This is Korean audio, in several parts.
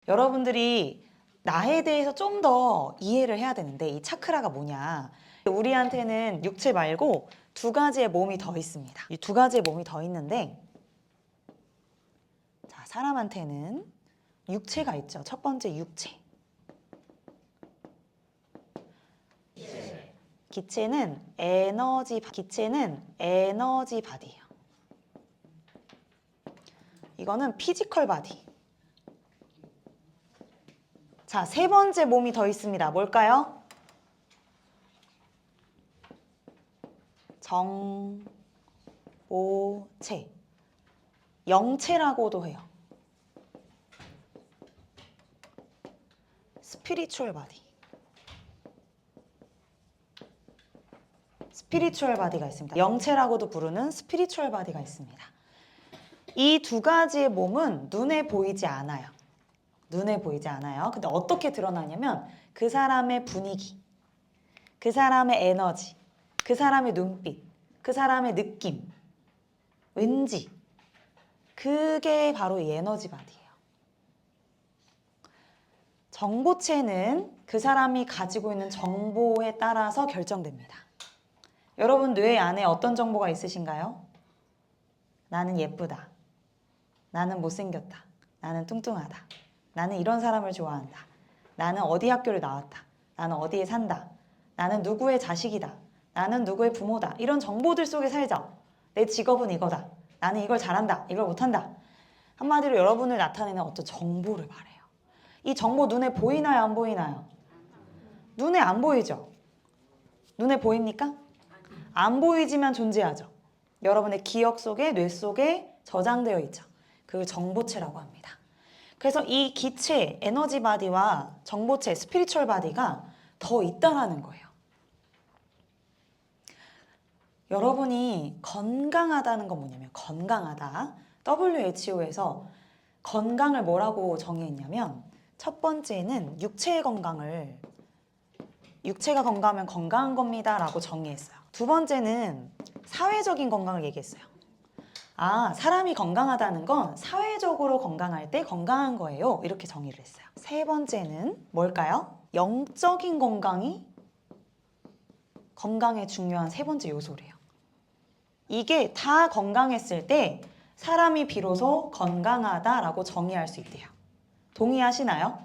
여러분들이 나에 대해서 좀 더 이해를 해야 되는데 이 차크라가 뭐냐. 우리한테는 육체 말고 두 가지의 몸이 더 있습니다. 이 두 가지의 몸이 더 있는데 자, 사람한테는 육체가 있죠. 첫 번째 육체. 기체는 에너지 바디예요. 이거는 피지컬 바디. 자, 세 번째 몸이 더 있습니다. 뭘까요? 정보체. 영체라고도 해요. 스피리추얼 바디. 스피리추얼 바디가 있습니다. 영체라고도 부르는 스피리추얼 바디가 있습니다. 이 두 가지의 몸은 눈에 보이지 않아요. 눈에 보이지 않아요. 근데 어떻게 드러나냐면 그 사람의 분위기, 그 사람의 에너지, 그 사람의 눈빛, 그 사람의 느낌, 왠지 그게 바로 이 에너지 바디예요. 정보체는 그 사람이 가지고 있는 정보에 따라서 결정됩니다. 여러분 뇌 안에 어떤 정보가 있으신가요? 나는 예쁘다. 나는 못생겼다. 나는 뚱뚱하다. 나는 이런 사람을 좋아한다. 나는 어디 학교를 나왔다. 나는 어디에 산다. 나는 누구의 자식이다. 나는 누구의 부모다. 이런 정보들 속에 살죠. 내 직업은 이거다. 나는 이걸 잘한다. 이걸 못한다. 한마디로 여러분을 나타내는 어떤 정보를 말해요. 이 정보 눈에 보이나요? 안 보이나요? 눈에 안 보이죠? 눈에 보입니까? 안 보이지만 존재하죠. 여러분의 기억 속에, 뇌 속에 저장되어 있죠. 그 정보체라고 합니다. 그래서 이 기체, 에너지 바디와 정보체, 스피리추얼 바디가 더 있다라는 거예요. 여러분이 건강하다는 건 뭐냐면 건강하다. WHO에서 건강을 뭐라고 정의했냐면 첫 번째는 육체의 건강을 육체가 건강하면 건강한 겁니다 라고 정의했어요. 두 번째는 사회적인 건강을 얘기했어요. 아, 사람이 건강하다는 건 사회적으로 건강할 때 건강한 거예요. 이렇게 정의를 했어요. 세 번째는 뭘까요? 영적인 건강이 건강에 중요한 세 번째 요소래요. 이게 다 건강했을 때 사람이 비로소 건강하다라고 정의할 수 있대요. 동의하시나요?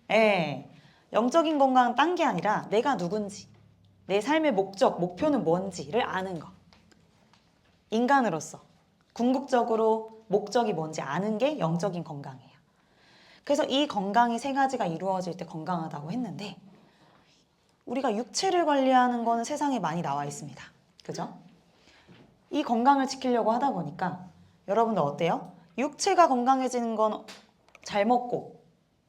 네. 영적인 건강은 딴 게 아니라 내가 누군지, 내 삶의 목적, 목표는 뭔지를 아는 거. 인간으로서 궁극적으로 목적이 뭔지 아는 게 영적인 건강이에요. 그래서 이 건강이 세 가지가 이루어질 때 건강하다고 했는데 우리가 육체를 관리하는 거는 세상에 많이 나와 있습니다. 그죠? 이 건강을 지키려고 하다 보니까 여러분들 어때요? 육체가 건강해지는 건 잘 먹고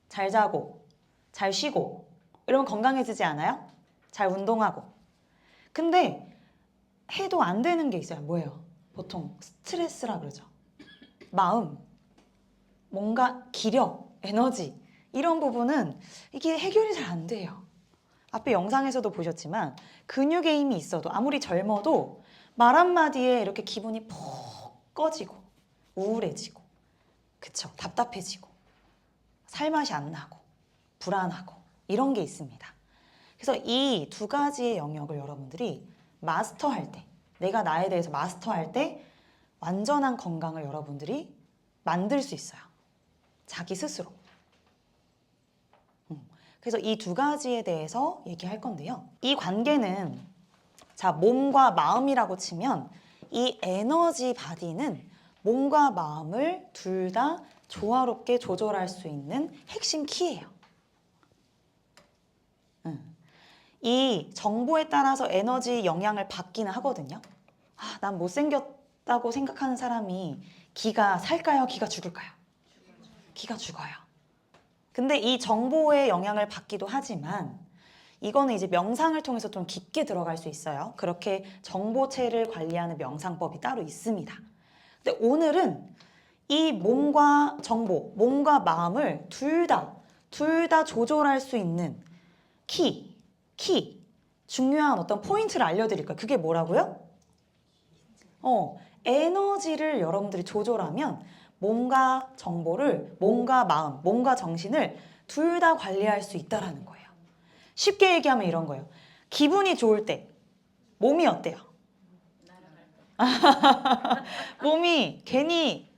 잘 자고 잘 쉬고 이러면 건강해지지 않아요? 잘 운동하고. 근데 해도 안 되는 게 있어요. 뭐예요? 보통 스트레스라 그러죠. 마음, 뭔가 기력, 에너지 이런 부분은 이게 해결이 잘 안 돼요. 앞에 영상에서도 보셨지만 근육에 힘이 있어도 아무리 젊어도 말 한마디에 이렇게 기분이 푹 꺼지고 우울해지고 그쵸? 답답해지고 살맛이 안 나고 불안하고 이런 게 있습니다. 그래서 이 두 가지의 영역을 여러분들이 마스터할 때 내가 나에 대해서 마스터할 때 완전한 건강을 여러분들이 만들 수 있어요. 자기 스스로. 그래서 이 두 가지에 대해서 얘기할 건데요. 이 관계는 자 몸과 마음이라고 치면 이 에너지 바디는 몸과 마음을 둘 다 조화롭게 조절할 수 있는 핵심 키예요. 이 정보에 따라서 에너지 영향을 받기는 하거든요. 아, 난 못생겼다고 생각하는 사람이 기가 살까요? 기가 죽을까요? 기가 죽어요. 근데 이 정보의 영향을 받기도 하지만 이거는 이제 명상을 통해서 좀 깊게 들어갈 수 있어요. 그렇게 정보체를 관리하는 명상법이 따로 있습니다. 근데 오늘은 이 몸과 정보, 몸과 마음을 둘 다 조절할 수 있는 중요한 어떤 포인트를 알려드릴 거예요. 그게 뭐라고요? 에너지를 여러분들이 조절하면 몸과 정보를, 몸과 마음, 몸과 정신을 둘 다 관리할 수 있다라는 거예요. 쉽게 얘기하면 이런 거예요. 기분이 좋을 때 몸이 어때요? 몸이 괜히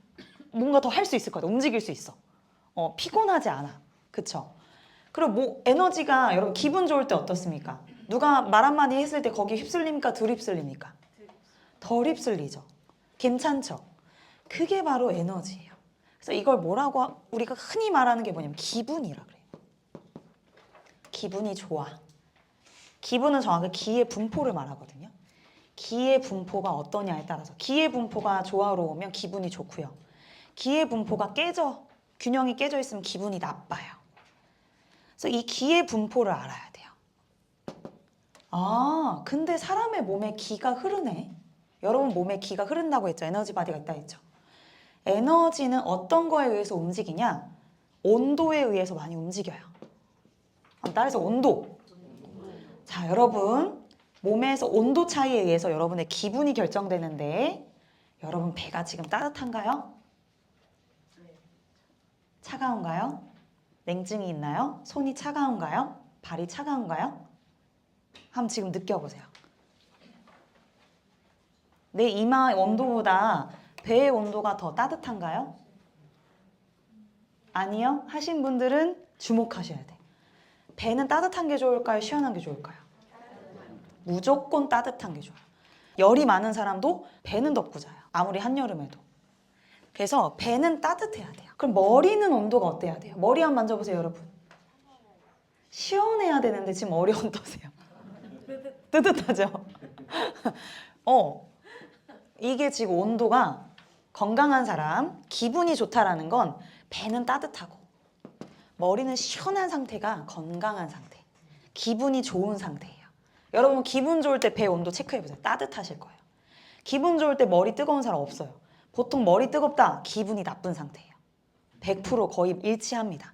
뭔가 더 할 수 있을 것 같아. 움직일 수 있어. 피곤하지 않아. 그쵸? 그리고 뭐 에너지가 여러분 기분 좋을 때 어떻습니까? 누가 말 한마디 했을 때 거기 휩쓸립니까? 덜 휩쓸립니까? 덜 휩쓸리죠. 괜찮죠? 그게 바로 에너지예요. 그래서 이걸 뭐라고 우리가 흔히 말하는 게 뭐냐면 기분이라 그래요. 기분이 좋아. 기분은 정확히 기의 분포를 말하거든요. 기의 분포가 어떠냐에 따라서 기의 분포가 조화로우면 기분이 좋고요. 기의 분포가 균형이 깨져 있으면 기분이 나빠요. 그래서 이 기의 분포를 알아야 돼요. 아, 근데 사람의 몸에 기가 흐르네. 여러분 몸에 기가 흐른다고 했죠. 에너지 바디가 있다 했죠. 에너지는 어떤 거에 의해서 움직이냐? 온도에 의해서 많이 움직여요. 따라서 온도. 자, 여러분 몸에서 온도 차이에 의해서 여러분의 기분이 결정되는데 여러분 배가 지금 따뜻한가요? 차가운가요? 냉증이 있나요? 손이 차가운가요? 발이 차가운가요? 한번 지금 느껴보세요. 내 이마 온도보다 배의 온도가 더 따뜻한가요? 아니요? 하신 분들은 주목하셔야 돼. 배는 따뜻한 게 좋을까요? 시원한 게 좋을까요? 무조건 따뜻한 게 좋아요. 열이 많은 사람도 배는 덮고 자요. 아무리 한여름에도. 그래서 배는 따뜻해야 돼요. 그럼 머리는 온도가 어때야 돼요? 머리 한번 만져보세요, 여러분. 시원해야 되는데 지금 머리 어떠세요? 뜨뜻하죠? 이게 지금 온도가 건강한 사람, 기분이 좋다라는 건 배는 따뜻하고 머리는 시원한 상태가 건강한 상태, 기분이 좋은 상태예요. 여러분 기분 좋을 때 배 온도 체크해보세요. 따뜻하실 거예요. 기분 좋을 때 머리 뜨거운 사람 없어요. 보통 머리 뜨겁다, 기분이 나쁜 상태예요. 100% 거의 일치합니다.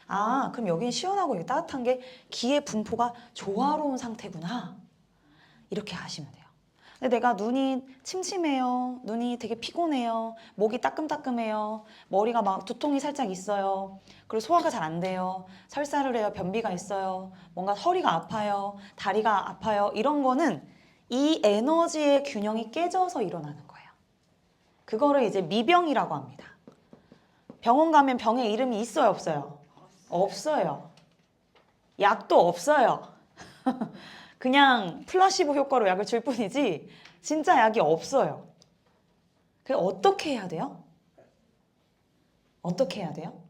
아, 그럼 여긴 시원하고 여기 따뜻한 게 기의 분포가 조화로운 상태구나. 이렇게 아시면 돼요. 근데 내가 눈이 침침해요. 눈이 되게 피곤해요. 목이 따끔따끔해요. 머리가 막 두통이 살짝 있어요. 그리고 소화가 잘 안 돼요. 설사를 해요. 변비가 있어요. 뭔가 허리가 아파요. 다리가 아파요. 이런 거는 이 에너지의 균형이 깨져서 일어나는 거예요. 그거를 이제 미병이라고 합니다. 병원 가면 병의 이름이 있어요, 없어요? 없어요. 약도 없어요. 그냥 플라시보 효과로 약을 줄 뿐이지 진짜 약이 없어요. 그래서 어떻게 해야 돼요? 어떻게 해야 돼요?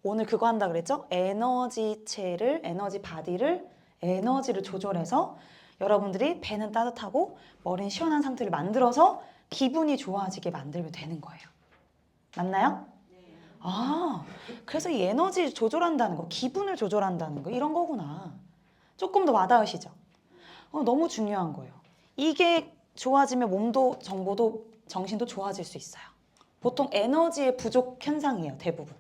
오늘 그거 한다 그랬죠? 에너지체를, 에너지 바디를, 에너지를 조절해서 여러분들이 배는 따뜻하고 머리는 시원한 상태를 만들어서 기분이 좋아지게 만들면 되는 거예요. 맞나요? 아, 그래서 이 에너지 조절한다는 거, 기분을 조절한다는 거 이런 거구나. 조금 더 와닿으시죠? 너무 중요한 거예요. 이게 좋아지면 몸도 정보도 정신도 좋아질 수 있어요. 보통 에너지의 부족 현상이에요, 대부분.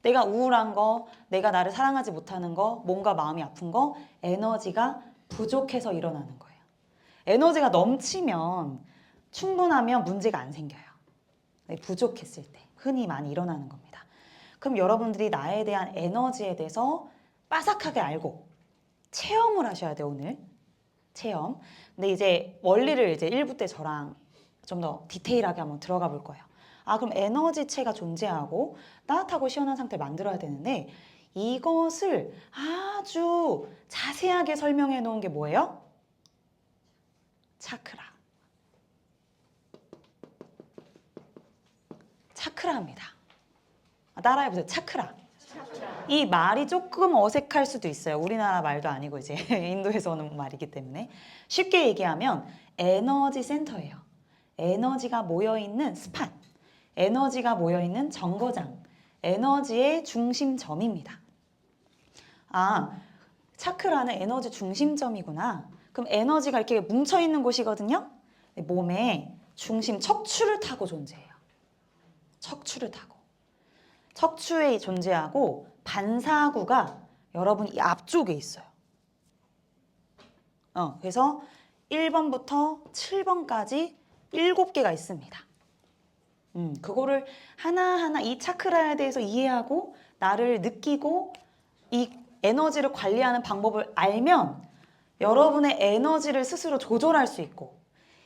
내가 우울한 거, 내가 나를 사랑하지 못하는 거, 몸과 마음이 아픈 거, 에너지가 부족해서 일어나는 거예요. 에너지가 넘치면 충분하면 문제가 안 생겨요. 부족했을 때 흔히 많이 일어나는 겁니다. 그럼 여러분들이 나에 대한 에너지에 대해서 빠삭하게 알고 체험을 하셔야 돼요, 오늘. 체험. 근데 이제 원리를 이제 1부 때 저랑 좀 더 디테일하게 한번 들어가 볼 거예요. 아, 그럼 에너지체가 존재하고 따뜻하고 시원한 상태를 만들어야 되는데 이것을 아주 자세하게 설명해 놓은 게 뭐예요? 차크라. 차크라입니다. 따라해보세요. 차크라. 이 말이 조금 어색할 수도 있어요. 우리나라 말도 아니고 이제 인도에서 오는 말이기 때문에. 쉽게 얘기하면 에너지 센터예요. 에너지가 모여있는 스팟, 에너지가 모여있는 정거장, 에너지의 중심점입니다. 아, 차크라는 에너지 중심점이구나. 그럼 에너지가 이렇게 뭉쳐있는 곳이거든요. 몸에 중심 척추를 타고 존재해요. 척추를 타고. 척추에 존재하고 반사구가 여러분 이 앞쪽에 있어요. 그래서 1번부터 7번까지 7개가 있습니다. 그거를 하나하나 이 차크라에 대해서 이해하고 나를 느끼고 이 에너지를 관리하는 방법을 알면 여러분의 에너지를 스스로 조절할 수 있고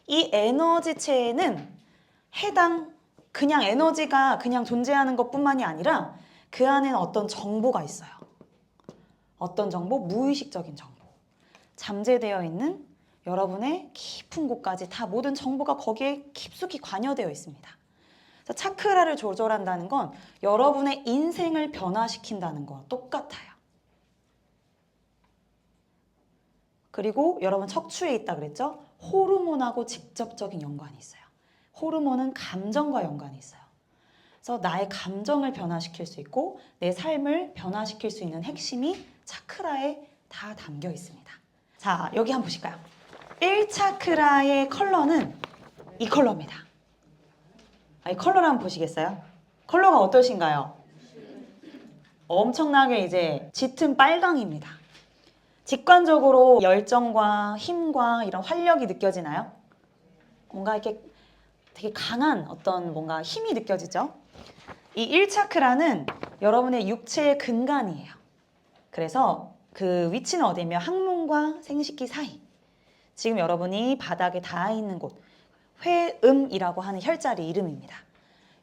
이 에너지체에는 그냥 에너지가 그냥 존재하는 것뿐만이 아니라 그 안에는 어떤 정보가 있어요. 어떤 정보? 무의식적인 정보. 잠재되어 있는 여러분의 깊은 곳까지 다 모든 정보가 거기에 깊숙이 관여되어 있습니다. 그래서 차크라를 조절한다는 건 여러분의 인생을 변화시킨다는 거와 똑같아요. 그리고 여러분 척추에 있다 그랬죠? 호르몬하고 직접적인 연관이 있어요. 호르몬은 감정과 연관이 있어요. 그래서 나의 감정을 변화시킬 수 있고 내 삶을 변화시킬 수 있는 핵심이 차크라에 다 담겨 있습니다. 자, 여기 한번 보실까요? 1차크라의 컬러는 이 컬러입니다. 이 컬러를 한번 보시겠어요? 컬러가 어떠신가요? 엄청나게 이제 짙은 빨강입니다. 직관적으로 열정과 힘과 이런 활력이 느껴지나요? 뭔가 이렇게 되게 강한 어떤 뭔가 힘이 느껴지죠? 이 1차크라는 여러분의 육체의 근간이에요. 그래서 그 위치는 어디냐면 항문과 생식기 사이. 지금 여러분이 바닥에 닿아 있는 곳, 회음이라고 하는 혈자리 이름입니다.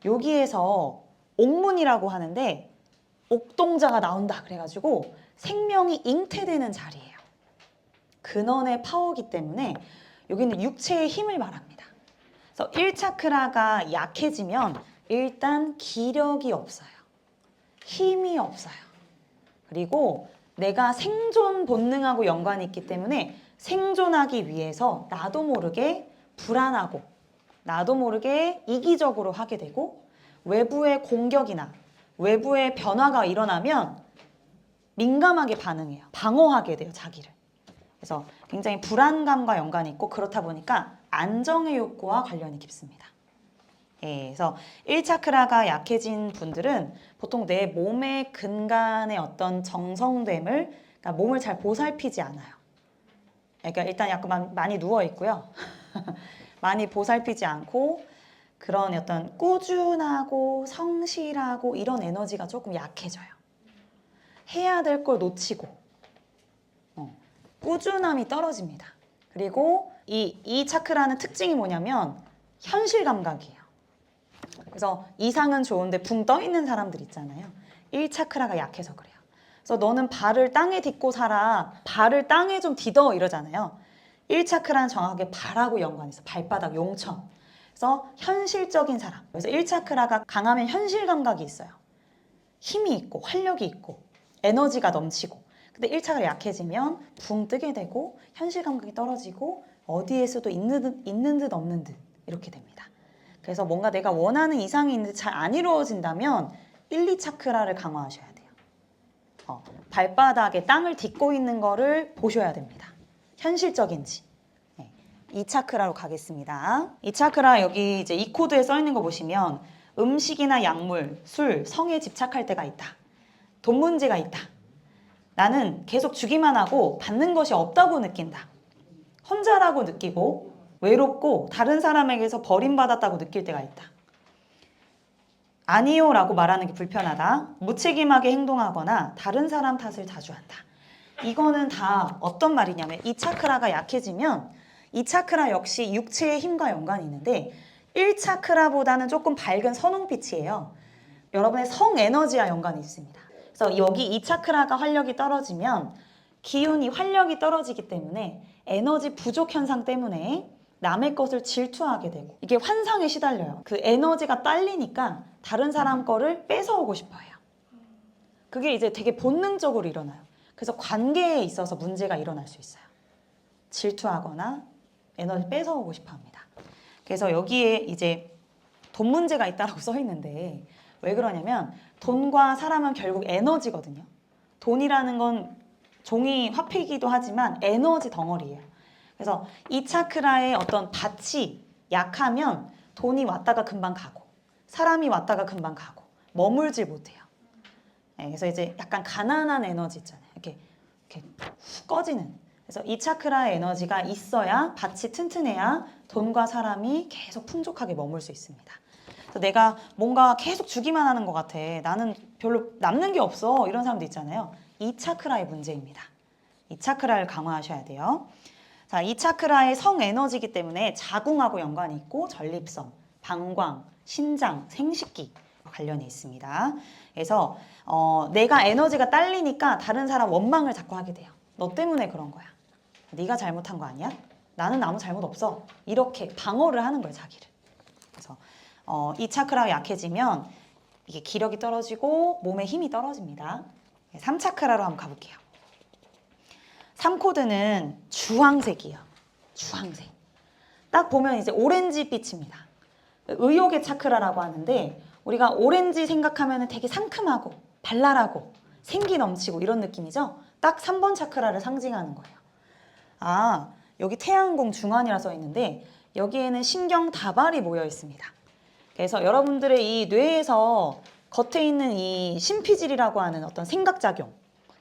여기에서 옥문이라고 하는데 옥동자가 나온다 그래가지고 생명이 잉태되는 자리예요. 근원의 파워기 때문에 여기는 육체의 힘을 말합니다. 그래서 1차크라가 약해지면 일단 기력이 없어요. 힘이 없어요. 그리고 내가 생존 본능하고 연관이 있기 때문에 생존하기 위해서 나도 모르게 불안하고 나도 모르게 이기적으로 하게 되고 외부의 공격이나 외부의 변화가 일어나면 민감하게 반응해요. 방어하게 돼요, 자기를. 그래서 굉장히 불안감과 연관이 있고 그렇다 보니까 안정의 욕구와 관련이 깊습니다. 예, 그래서 1차크라가 약해진 분들은 보통 내 몸의 근간의 어떤 정성됨을, 그러니까 몸을 잘 보살피지 않아요. 그러니까 일단 약간 많이 누워 있고요. 많이 보살피지 않고 그런 어떤 꾸준하고 성실하고 이런 에너지가 조금 약해져요. 해야 될 걸 놓치고 꾸준함이 떨어집니다. 그리고 이 차크라는 특징이 뭐냐면 현실 감각이에요. 그래서 이상은 좋은데 붕 떠 있는 사람들 있잖아요. 1차크라가 약해서 그래요. 그래서 너는 발을 땅에 딛고 살아. 발을 땅에 좀 디뎌 이러잖아요. 1차크라는 정확하게 발하고 연관이 있어요. 발바닥, 용천. 그래서 현실적인 사람. 그래서 1차크라가 강하면 현실 감각이 있어요. 힘이 있고 활력이 있고 에너지가 넘치고. 근데 1차크가 약해지면 붕 뜨게 되고 현실 감각이 떨어지고 어디에서도 있는 듯 없는 듯 이렇게 됩니다. 그래서 뭔가 내가 원하는 이상이 있는데 잘 안 이루어진다면 1, 2차크라를 강화하셔야 돼요. 발바닥에 땅을 딛고 있는 거를 보셔야 됩니다. 현실적인지. 네. 2차크라로 가겠습니다. 2차크라 여기 이제 이 코드에 써 있는 거 보시면 음식이나 약물, 술, 성에 집착할 때가 있다. 돈 문제가 있다. 나는 계속 주기만 하고 받는 것이 없다고 느낀다. 혼자라고 느끼고 외롭고 다른 사람에게서 버림받았다고 느낄 때가 있다. 아니요 라고 말하는 게 불편하다. 무책임하게 행동하거나 다른 사람 탓을 자주 한다. 이거는 다 어떤 말이냐면 이 차크라가 약해지면 이 차크라 역시 육체의 힘과 연관이 있는데 1차크라보다는 조금 밝은 선홍빛이에요. 여러분의 성 에너지와 연관이 있습니다. 그래서 여기 이 차크라가 활력이 떨어지면 기운이 활력이 떨어지기 때문에 에너지 부족 현상 때문에 남의 것을 질투하게 되고 이게 환상에 시달려요. 그 에너지가 딸리니까 다른 사람 거를 뺏어오고 싶어 해요. 그게 이제 되게 본능적으로 일어나요. 그래서 관계에 있어서 문제가 일어날 수 있어요. 질투하거나 에너지 뺏어오고 싶어 합니다. 그래서 여기에 이제 돈 문제가 있다고 써 있는데 왜 그러냐면 돈과 사람은 결국 에너지거든요. 돈이라는 건 종이 화폐이기도 하지만 에너지 덩어리예요. 그래서 이 차크라의 어떤 밭이 약하면 돈이 왔다가 금방 가고 사람이 왔다가 금방 가고 머물질 못해요. 네, 그래서 이제 약간 가난한 에너지 있잖아요. 이렇게 훅 꺼지는. 그래서 이 차크라의 에너지가 있어야 밭이 튼튼해야 돈과 사람이 계속 풍족하게 머물 수 있습니다. 그래서 내가 뭔가 계속 주기만 하는 것 같아. 나는 별로 남는 게 없어. 이런 사람도 있잖아요. 이 차크라의 문제입니다. 이 차크라를 강화하셔야 돼요. 자, 이 차크라의 성 에너지이기 때문에 자궁하고 연관이 있고 전립선, 방광, 신장, 생식기 관련이 있습니다. 그래서 내가 에너지가 딸리니까 다른 사람 원망을 자꾸 하게 돼요. 너 때문에 그런 거야. 네가 잘못한 거 아니야? 나는 아무 잘못 없어. 이렇게 방어를 하는 거예요, 자기를. 그래서 이 차크라가 약해지면 이게 기력이 떨어지고 몸에 힘이 떨어집니다. 3차크라로 한번 가볼게요. 3코드는 주황색이에요. 주황색. 딱 보면 이제 오렌지빛입니다. 의욕의 차크라라고 하는데 우리가 오렌지 생각하면 되게 상큼하고 발랄하고 생기 넘치고 이런 느낌이죠. 딱 3번 차크라를 상징하는 거예요. 아, 여기 태양공 중환이라 써 있는데 여기에는 신경 다발이 모여 있습니다. 그래서 여러분들의 이 뇌에서 겉에 있는 이 심피질이라고 하는 어떤 생각작용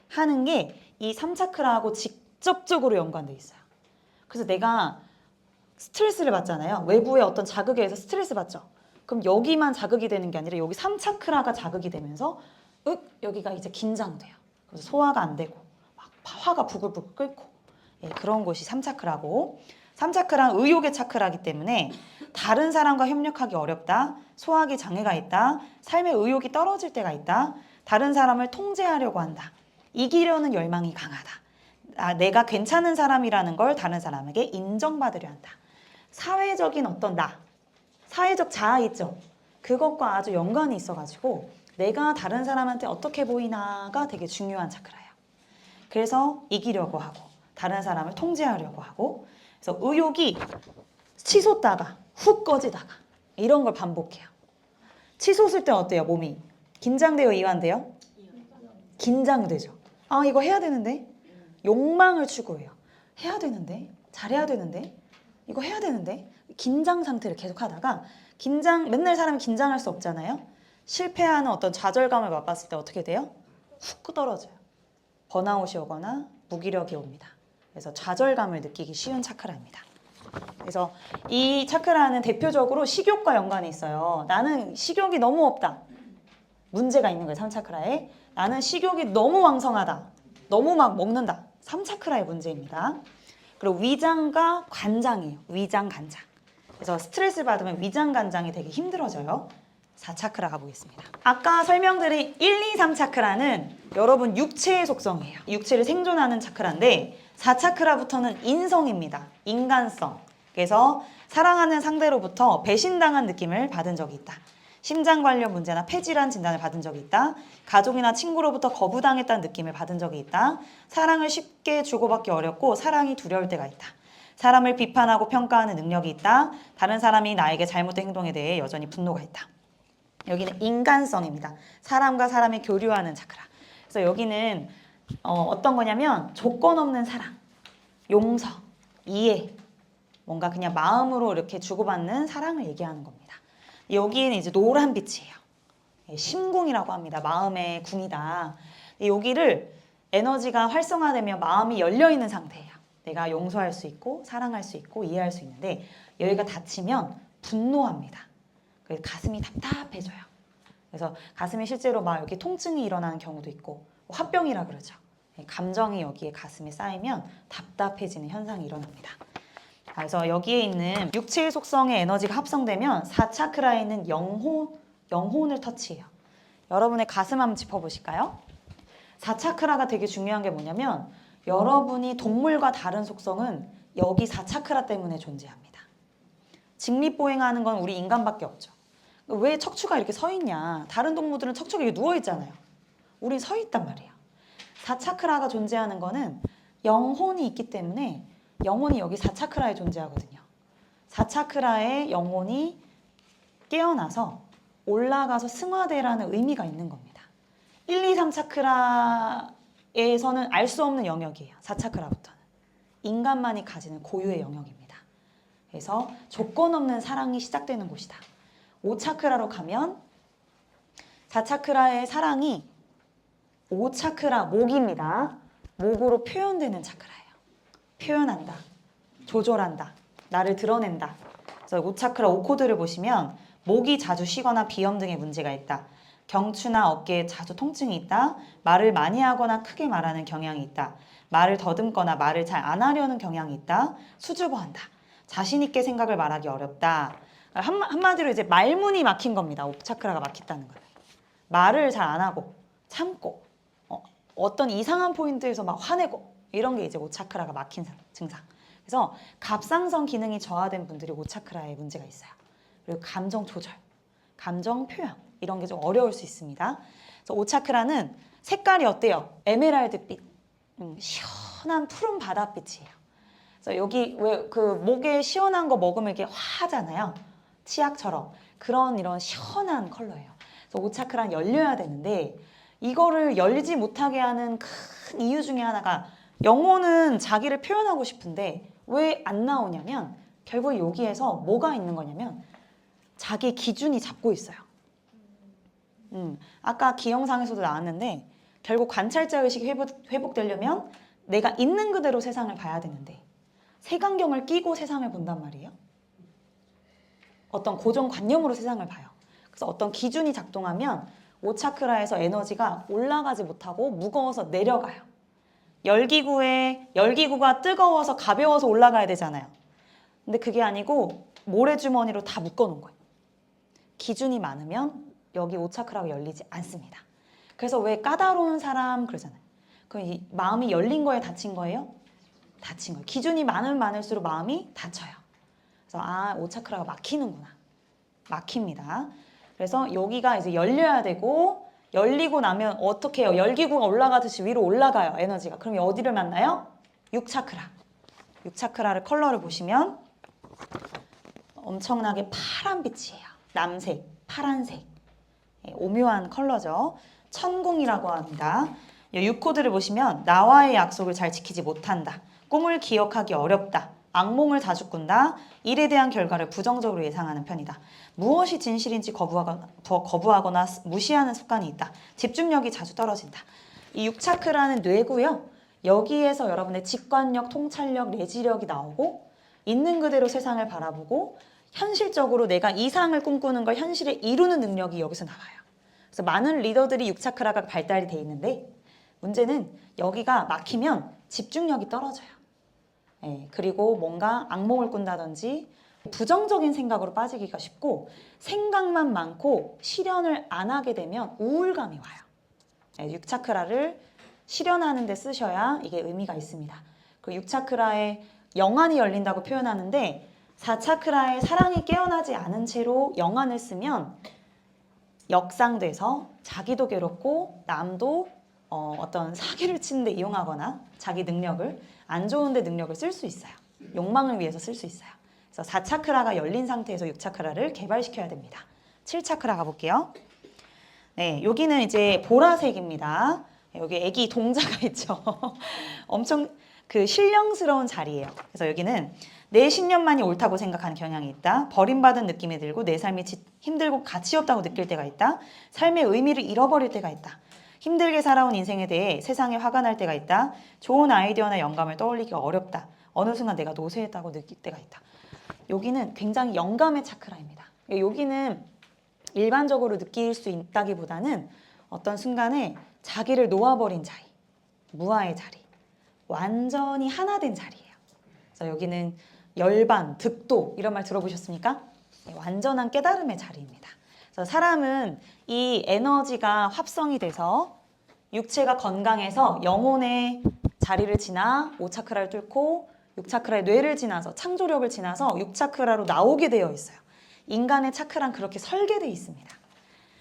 하는 게 이 3차크라하고 직접적으로 연관돼 있어요. 그래서 내가 스트레스를 받잖아요. 외부의 어떤 자극에 의해서 스트레스 받죠. 그럼 여기만 자극이 되는 게 아니라 여기 3차크라가 자극이 되면서 여기가 이제 긴장돼요. 그래서 소화가 안 되고 막 화가 부글부글 끓고 그런 곳이 3차크라고 3차크라는 의욕의 차크라기 때문에 다른 사람과 협력하기 어렵다. 소화기 장애가 있다. 삶의 의욕이 떨어질 때가 있다. 다른 사람을 통제하려고 한다. 이기려는 열망이 강하다. 내가 괜찮은 사람이라는 걸 다른 사람에게 인정받으려 한다. 사회적인 어떤 사회적 자아 있죠. 그것과 아주 연관이 있어가지고 내가 다른 사람한테 어떻게 보이나가 되게 중요한 차크라예요. 그래서 이기려고 하고 다른 사람을 통제하려고 하고 그래서 의욕이 치솟다가 훅 꺼지다가 이런 걸 반복해요. 치솟을 때 어때요? 몸이 긴장돼요? 이완돼요? 긴장되죠. 아, 이거 해야 되는데? 욕망을 추구해요. 해야 되는데? 잘해야 되는데? 이거 해야 되는데? 긴장 상태를 계속 하다가 맨날 사람이 긴장할 수 없잖아요. 실패하는 어떤 좌절감을 맛봤을 때 어떻게 돼요? 훅 떨어져요. 번아웃이 오거나 무기력이 옵니다. 그래서 좌절감을 느끼기 쉬운 차크라입니다. 그래서 이 차크라는 대표적으로 식욕과 연관이 있어요. 나는 식욕이 너무 없다. 문제가 있는 거예요. 3차크라에. 나는 식욕이 너무 왕성하다. 너무 막 먹는다. 3차크라의 문제입니다. 그리고 위장과 관장이에요. 위장, 관장. 그래서 스트레스 받으면 위장, 관장이 되게 힘들어져요. 4차크라 가보겠습니다. 아까 설명드린 1, 2, 3차크라는 여러분 육체의 속성이에요. 육체를 생존하는 차크라인데 4차크라부터는 인성입니다. 인간성. 그래서 사랑하는 상대로부터 배신당한 느낌을 받은 적이 있다. 심장 관련 문제나 폐질환 진단을 받은 적이 있다. 가족이나 친구로부터 거부당했다는 느낌을 받은 적이 있다. 사랑을 쉽게 주고받기 어렵고 사랑이 두려울 때가 있다. 사람을 비판하고 평가하는 능력이 있다. 다른 사람이 나에게 잘못된 행동에 대해 여전히 분노가 있다. 여기는 인간성입니다. 사람과 사람이 교류하는 차크라. 그래서 여기는 어떤 거냐면 조건 없는 사랑, 용서, 이해, 뭔가 그냥 마음으로 이렇게 주고받는 사랑을 얘기하는 겁니다. 여기에는 이제 노란 빛이에요. 심궁이라고 합니다. 마음의 궁이다. 여기를 에너지가 활성화되면 마음이 열려있는 상태예요. 내가 용서할 수 있고 사랑할 수 있고 이해할 수 있는데 여기가 닫히면 분노합니다. 그래서 가슴이 답답해져요. 그래서 가슴에 실제로 막 여기 통증이 일어나는 경우도 있고 화병이라 그러죠. 감정이 여기에 가슴에 쌓이면 답답해지는 현상이 일어납니다. 그래서 여기에 있는 육체의 속성의 에너지가 합성되면 4차크라에 있는 영혼을 터치해요. 여러분의 가슴 한번 짚어보실까요? 4차크라가 되게 중요한 게 뭐냐면 여러분이 동물과 다른 속성은 여기 4차크라 때문에 존재합니다. 직립보행하는 건 우리 인간밖에 없죠. 왜 척추가 이렇게 서 있냐? 다른 동물들은 척추가 이렇게 누워 있잖아요. 우린 서 있단 말이에요. 4차크라가 존재하는 거는 영혼이 있기 때문에 영혼이 여기 4차크라에 존재하거든요. 4차크라의 영혼이 깨어나서 올라가서 승화되라는 의미가 있는 겁니다. 1, 2, 3차크라에서는 알 수 없는 영역이에요. 4차크라부터는. 인간만이 가지는 고유의 영역입니다. 그래서 조건 없는 사랑이 시작되는 곳이다. 5차크라로 가면 4차크라의 사랑이 5차크라 목입니다. 목으로 표현되는 차크라예요. 표현한다, 조절한다, 나를 드러낸다. 그래서 5차크라 5코드를 보시면 목이 자주 쉬거나 비염 등의 문제가 있다. 경추나 어깨에 자주 통증이 있다. 말을 많이 하거나 크게 말하는 경향이 있다. 말을 더듬거나 말을 잘 안 하려는 경향이 있다. 수줍어한다. 자신 있게 생각을 말하기 어렵다. 한마디로 이제 말문이 막힌 겁니다. 옥차크라가 막혔다는 거예요. 말을 잘 안 하고 참고 어떤 이상한 포인트에서 막 화내고 이런 게 이제 오차크라가 막힌 증상. 그래서 갑상선 기능이 저하된 분들이 오차크라에 문제가 있어요. 그리고 감정 조절, 감정 표현 이런 게 좀 어려울 수 있습니다. 그래서 오차크라는 색깔이 어때요? 에메랄드빛, 시원한 푸른 바다빛이에요. 그래서 여기 왜 그 목에 시원한 거 먹으면 이렇게 화하잖아요. 치약처럼 그런 이런 시원한 컬러예요. 그래서 오차크라는 열려야 되는데 이거를 열지 못하게 하는 큰 이유 중에 하나가 영혼은 자기를 표현하고 싶은데 왜 안 나오냐면 결국 여기에서 뭐가 있는 거냐면 자기 기준이 잡고 있어요. 아까 기영상에서도 나왔는데 결국 관찰자 의식이 회복되려면 내가 있는 그대로 세상을 봐야 되는데 색안경을 끼고 세상을 본단 말이에요. 어떤 고정관념으로 세상을 봐요. 그래서 어떤 기준이 작동하면 오차크라에서 에너지가 올라가지 못하고 무거워서 내려가요. 열기구가 뜨거워서 가벼워서 올라가야 되잖아요. 근데 그게 아니고 모래주머니로 다 묶어놓은 거예요. 기준이 많으면 여기 오차크라가 열리지 않습니다. 그래서 왜 까다로운 사람 그러잖아요. 그럼 이 마음이 열린 거에 닫힌 거예요? 닫힌 거예요. 기준이 많으면 많을수록 마음이 닫혀요. 그래서 오차크라가 막히는구나. 막힙니다. 그래서 여기가 이제 열려야 되고 열리고 나면 어떻게 해요? 열기구가 올라가듯이 위로 올라가요. 에너지가. 그럼 어디를 만나요? 6차크라. 6차크라를 컬러를 보시면 엄청나게 파란빛이에요. 남색, 파란색. 오묘한 컬러죠. 천궁이라고 합니다. 6코드를 보시면 나와의 약속을 잘 지키지 못한다. 꿈을 기억하기 어렵다. 악몽을 자주 꾼다. 일에 대한 결과를 부정적으로 예상하는 편이다. 무엇이 진실인지 거부하거나 무시하는 습관이 있다. 집중력이 자주 떨어진다. 이 6차크라는 뇌고요. 여기에서 여러분의 직관력, 통찰력, 내지력이 나오고 있는 그대로 세상을 바라보고 현실적으로 내가 이상을 꿈꾸는 걸 현실에 이루는 능력이 여기서 나와요. 그래서 많은 리더들이 6차크라가 발달이 돼 있는데 문제는 여기가 막히면 집중력이 떨어져요. 그리고 뭔가 악몽을 꾼다든지 부정적인 생각으로 빠지기가 쉽고 생각만 많고 실현을 안 하게 되면 우울감이 와요. 6차크라를 실현하는 데 쓰셔야 이게 의미가 있습니다. 그 6차크라에 영안이 열린다고 표현하는데 4차크라에 사랑이 깨어나지 않은 채로 영안을 쓰면 역상돼서 자기도 괴롭고 남도 어떤 사기를 치는데 이용하거나 자기 능력을 안 좋은데 능력을 쓸 수 있어요. 욕망을 위해서 쓸 수 있어요. 그래서 4차크라가 열린 상태에서 6차크라를 개발시켜야 됩니다. 7차크라 가볼게요. 네, 여기는 이제 보라색입니다. 여기 애기 동자가 있죠. 엄청 그 신령스러운 자리예요. 그래서 여기는 내 신념만이 옳다고 생각하는 경향이 있다. 버림받은 느낌이 들고 내 삶이 힘들고 가치 없다고 느낄 때가 있다. 삶의 의미를 잃어버릴 때가 있다. 힘들게 살아온 인생에 대해 세상에 화가 날 때가 있다. 좋은 아이디어나 영감을 떠올리기가 어렵다. 어느 순간 내가 노쇠했다고 느낄 때가 있다. 여기는 굉장히 영감의 차크라입니다. 여기는 일반적으로 느낄 수 있다기보다는 어떤 순간에 자기를 놓아버린 자리, 무아의 자리, 완전히 하나 된 자리예요. 그래서 여기는 열반, 득도 이런 말 들어보셨습니까? 완전한 깨달음의 자리입니다. 그래서 사람은 이 에너지가 합성이 돼서 육체가 건강해서 영혼의 자리를 지나 5차크라를 뚫고 6차크라의 뇌를 지나서 창조력을 지나서 6차크라로 나오게 되어 있어요. 인간의 차크라는 그렇게 설계되어 있습니다.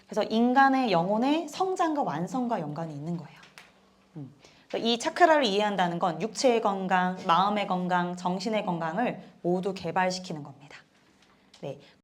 그래서 인간의 영혼의 성장과 완성과 연관이 있는 거예요. 이 차크라를 이해한다는 건 육체의 건강, 마음의 건강, 정신의 건강을 모두 개발시키는 겁니다. 네.